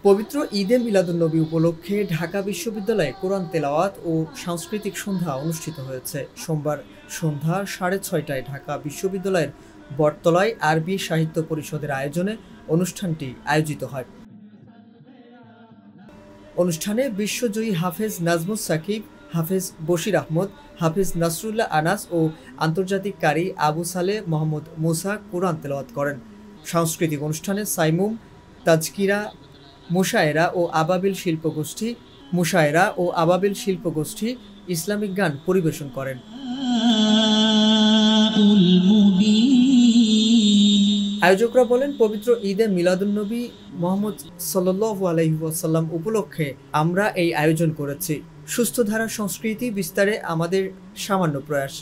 পবিত্র ঈদে মিলাদুন্নবী উপলক্ষে ঢাকা বিশ্ববিদ্যালয়ে কোরআন তেলাওয়াত ও সাংস্কৃতিক সন্ধ্যা অনুষ্ঠিত হয়েছে। সোমবার সন্ধ্যা 6:30টায় ঢাকা বিশ্ববিদ্যালয়ের বটতলায় আরবি সাহিত্য পরিষদের আয়োজনে অনুষ্ঠানটি আয়োজিত হয়। অনুষ্ঠানে বিশ্বজয়ী হাফেজ নাজমুস সাকিব, হাফেজ বশির আহমদ, হাফেজ নাসরুল্লাহ আনাস ও আন্তর্জাতিক কারি আবু সালেহ মোহাম্মদ মুসা কোরআন তেলাওয়াত করেন। সাংস্কৃতিক অনুষ্ঠানে সাইমুম, তাজকিরা, মুশায়েরা ও আবাবিল শিল্পগোষ্ঠী ইসলামিক গান পরিবেশন করেন। আয়োজকরা বলেন, পবিত্র ঈদে মিলাদুন্নবী মুহাম্মদ সাল্লাল্লাহু আলাইহি ওয়াসাল্লাম উপলক্ষে আমরা এই আয়োজন করেছি। সুস্থ ধারা সংস্কৃতি বিস্তারে আমাদের সামান্য প্রয়াস।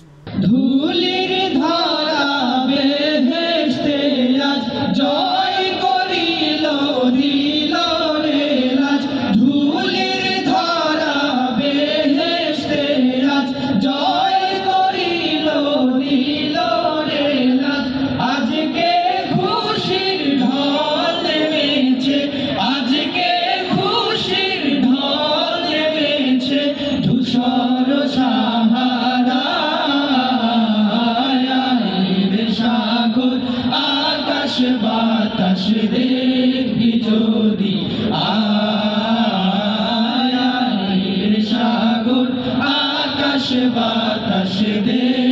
ধুলির ধারা বেহেশতে আজ জয় করিল দিল রে রাজ। ধুলির ধারা বেহেশতে আজ জয় করিল দিল রে রাজ। আজকে খুশির ঢল নেমেছে, আজকে খুশির ঢল নেমেছে ধূসর সাহারা। আকাশ বাতাস দেখবি যদি আয় সাগর, আকাশ বাতাস দেখ।